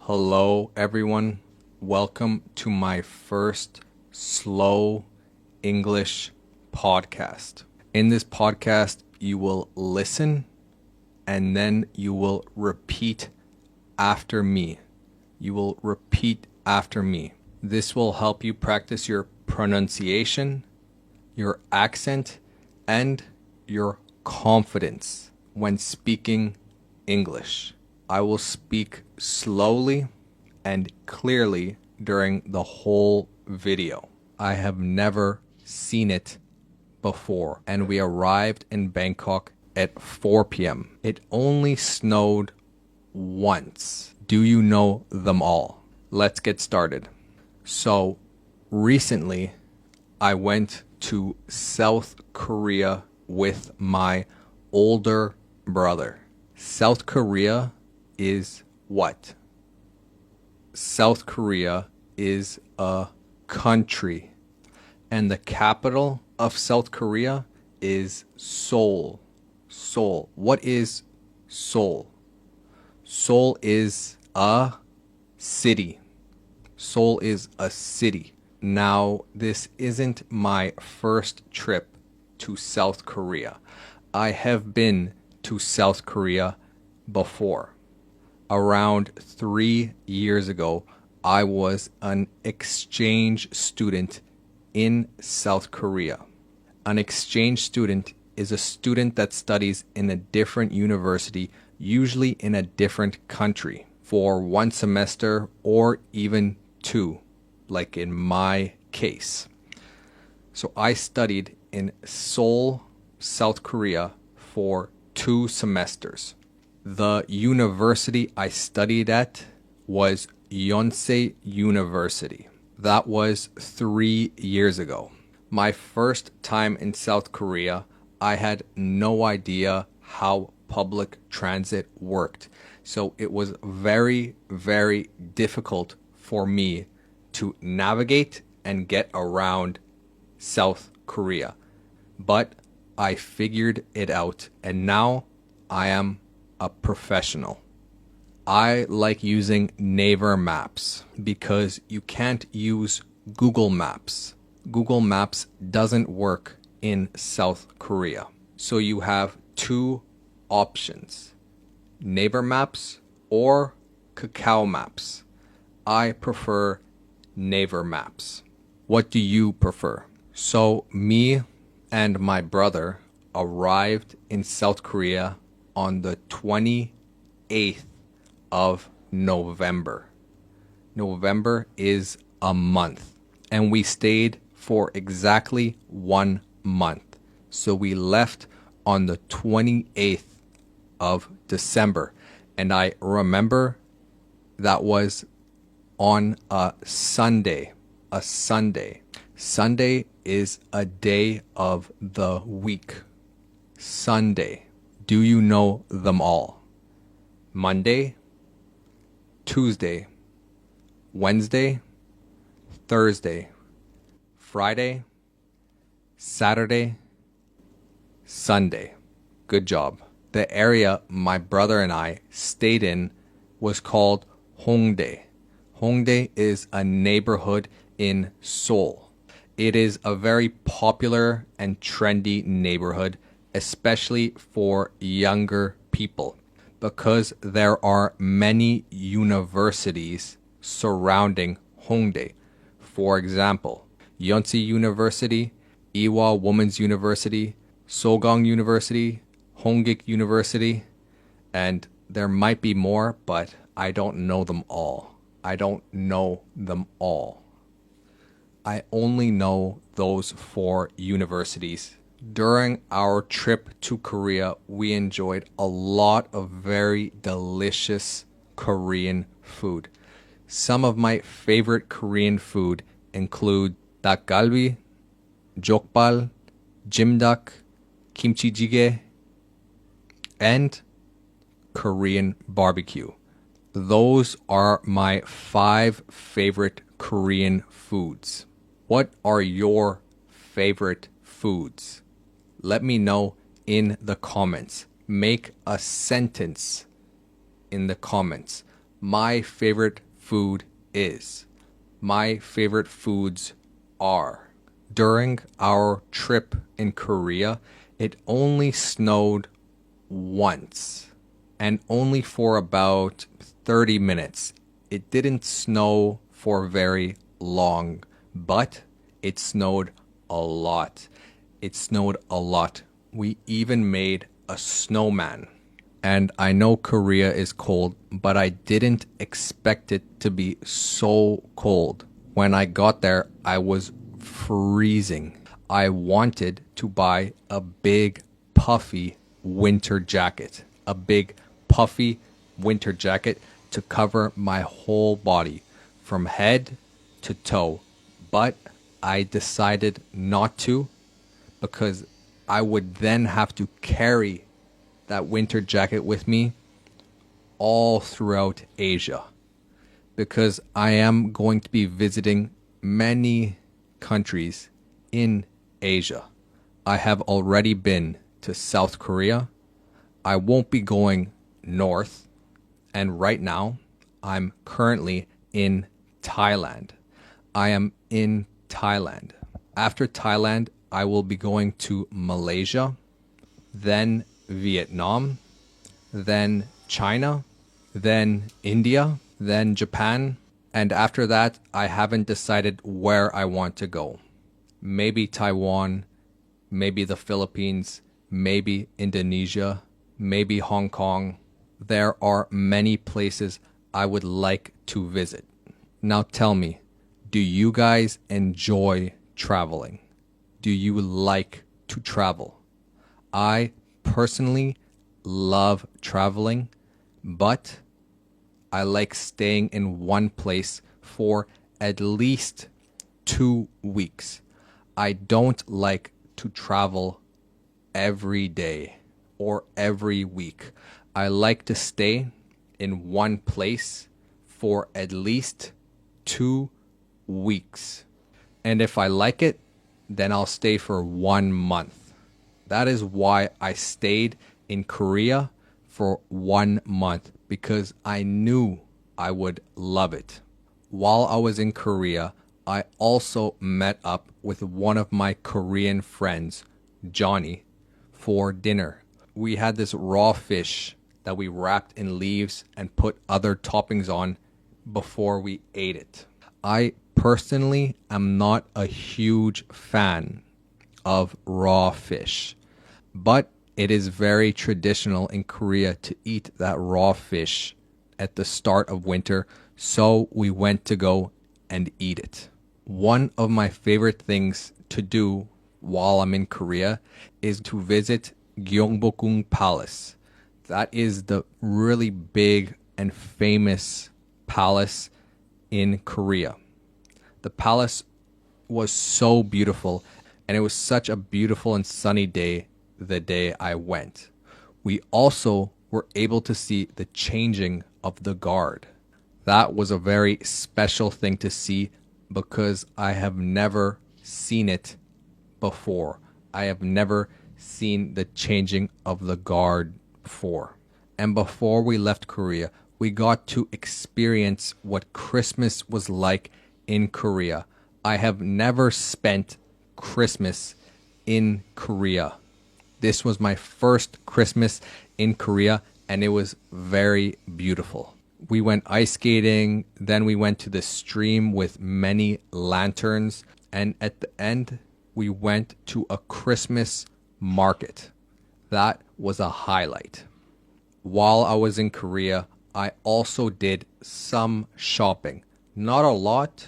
Hello, everyone. Welcome to my first slow English podcast. In this podcast, you will listen and then you will repeat after me. You will repeat after me. This will help you practice your pronunciation, your accent, and your confidence when speaking English. I will speak slowly and clearly during the whole video. I have never seen it before, and we arrived in Bangkok at 4 p.m. It only snowed once. Do you know them all? Let's get started. So, recently, I went to South Korea with my older brother. South Korea is what? South Korea is a country, and the capital of South Korea is Seoul. Seoul. What is Seoul? Seoul is a city. Seoul is a city. Now, this isn't my first trip to South Korea. I have been to South Korea before. Around 3 years ago, I was an exchange student in South Korea. An exchange student is a student that studies in a different university, usually in a different country, for 1 semester or even 2, like in my case. So I studied in Seoul, South Korea for 2 semesters. The university I studied at was Yonsei University. That was 3 years ago. My first time in South Korea, I had no idea how public transit worked. So it was very, very difficult for me to navigate and get around South Korea. But I figured it out, and now I am a professional. I like using Naver Maps because you can't use Google Maps. Google Maps doesn't work in South Korea. So you have 2 options: Naver Maps or Kakao Maps. I prefer Naver Maps. What do you prefer? So me and my brother arrived in South Korea on the 28th of November. November is a month, and we stayed for exactly 1 month. So we left on the 28th of December, and I remember that was on a Sunday. A Sunday. Sunday is a day of the week. Sunday. Do you know them all? Monday, Tuesday, Wednesday, Thursday, Friday, Saturday, Sunday. Good job. The area my brother and I stayed in was called Hongdae. Hongdae is a neighborhood in Seoul. It is a very popular and trendy neighborhood, especially for younger people, because there are many universities surrounding Hongdae. For example, Yonsei University, Ewha Women's University, Sogang University, Hongik University, and there might be more, but I don't know them all. I don't know them all. I only know those 4 universities. During our trip to Korea, we enjoyed a lot of very delicious Korean food. Some of my favorite Korean food include 닭갈비, jokbal, jimdak, kimchi jjigae, and Korean barbecue. Those are my 5 favorite Korean foods. What are your favorite foods? Let me know in the comments. Make a sentence in the comments. my favorite food is. My favorite foods are. During our trip in Korea, it only snowed once and only for about 30 minutes. It didn't snow for very long, but it snowed a lot. It snowed a lot. We even made a snowman. And I know Korea is cold, but I didn't expect it to be so cold. When I got there, I was freezing. I wanted to buy a big, puffy winter jacket. A big, puffy winter jacket to cover my whole body from head to toe. But I decided not to because I would then have to carry that winter jacket with me all throughout Asia because I am going to be visiting many countries in Asia. I have already been to South Korea. I won't be going north. And right now, I'm currently in Thailand. I am in Thailand. After Thailand, I will be going to Malaysia, then Vietnam, then China, then India, then Japan. And after that, I haven't decided where I want to go. Maybe Taiwan, maybe the Philippines, maybe Indonesia, maybe Hong Kong. There are many places I would like to visit. Now tell me, do you guys enjoy traveling? Do you like to travel? I personally love traveling, but I like staying in one place for at least 2 weeks. I don't like to travel every day or every week. I like to stay in one place for at least 2 weeks. And if I like it, then I'll stay for 1 month. That is why I stayed in Korea for 1 month, because I knew I would love it. While I was in Korea, I also met up with one of my Korean friends, Johnny, for dinner. We had this raw fish that we wrapped in leaves and put other toppings on before we ate it. I personally am not a huge fan of raw fish, but it is very traditional in Korea to eat that raw fish at the start of winter, so we went to go and eat it. One of my favorite things to do while I'm in Korea is to visit Gyeongbokgung Palace. That is the really big and famous palace in Korea. The palace was so beautiful, and it was such a beautiful and sunny day the day I went. We also were able to see the changing of the guard. That was a very special thing to see because I have never seen it before. I have never seen the changing of the guard before. And before we left Korea, we got to experience what Christmas was like in Korea. I have never spent Christmas in Korea. This was my first Christmas in Korea, and it was very beautiful. We went ice skating, then we went to the stream with many lanterns, and at the end, we went to a Christmas market. That was a highlight. While I was in Korea, I also did some shopping. Not a lot,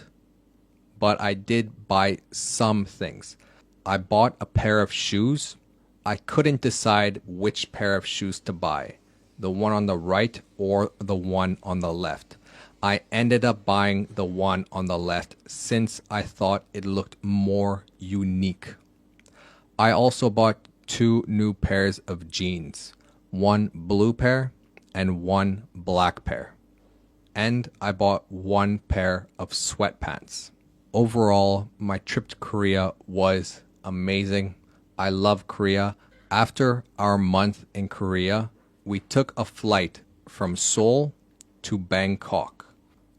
but I did buy some things. I bought a pair of shoes. I couldn't decide which pair of shoes to buy, the one on the right or the one on the left. I ended up buying the one on the left since I thought it looked more unique. I also bought 2 new pairs of jeans, one blue pair and one black pair. And I bought 1 pair of sweatpants. Overall, my trip to Korea was amazing. I love Korea. After our month in Korea, we took a flight from Seoul to Bangkok.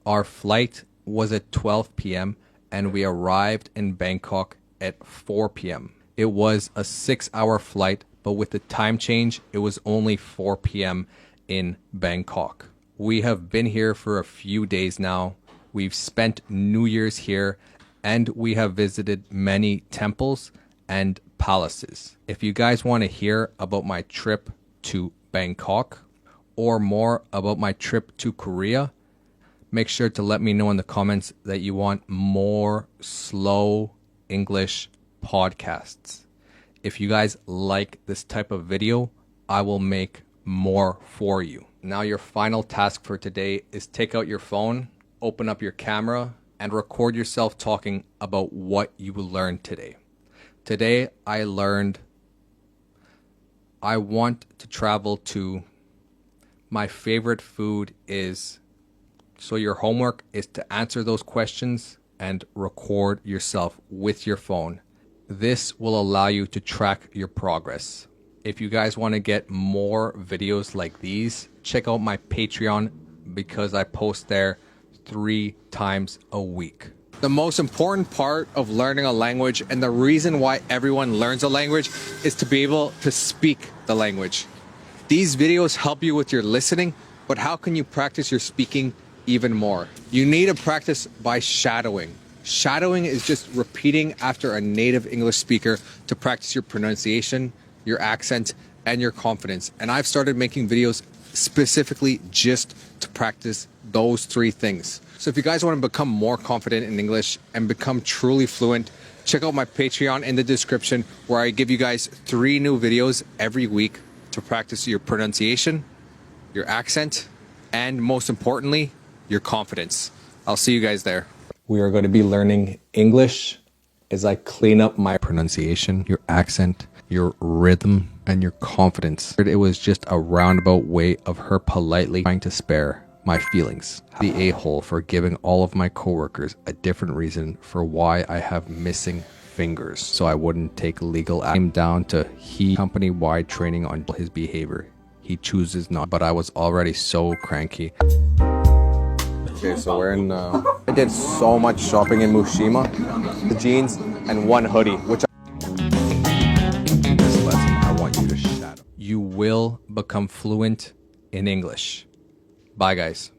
Our flight was at 12 p.m. and we arrived in Bangkok at 4 p.m. It was a 6-hour flight, but with the time change, it was only 4 p.m. in Bangkok. We have been here for a few days now. We've spent New Year's here, and we have visited many temples and palaces. If you guys want to hear about my trip to Bangkok or more about my trip to Korea, make sure to let me know in the comments that you want more slow English podcasts. If you guys like this type of video, I will make more for you. Now your final task for today is take out your phone, open up your camera, and record yourself talking about what you learned today. Today I learned I want to travel to, my favorite food is, so your homework is to answer those questions and record yourself with your phone. This will allow you to track your progress. If you guys want to get more videos like these, check out my Patreon because I post there 3 times a week. The most important part of learning a language and the reason why everyone learns a language is to be able to speak the language. These videos help you with your listening, but how can you practice your speaking even more? You need to practice by shadowing. Shadowing is just repeating after a native English speaker to practice your pronunciation, your accent, and your confidence. And I've started making videos specifically just to practice those 3 things. So if you guys want to become more confident in English and become truly fluent, check out my Patreon in the description where I give you guys 3 new videos every week to practice your pronunciation, your accent, and most importantly, your confidence. I'll see you guys there. We are going to be learning English as I clean up my pronunciation, your accent, your rhythm, and your confidence. It was just a roundabout way of her politely trying to spare my feelings. The a-hole for giving all of my coworkers a different reason for why I have missing fingers, so I wouldn't take legal action. Down to he company-wide training on his behavior. He chooses not, but I was already so cranky. Okay, so we're in, I did so much shopping in Mushima. The jeans and 1 hoodie, which in this lesson, I want you to shadow. You will become fluent in English. Bye, guys.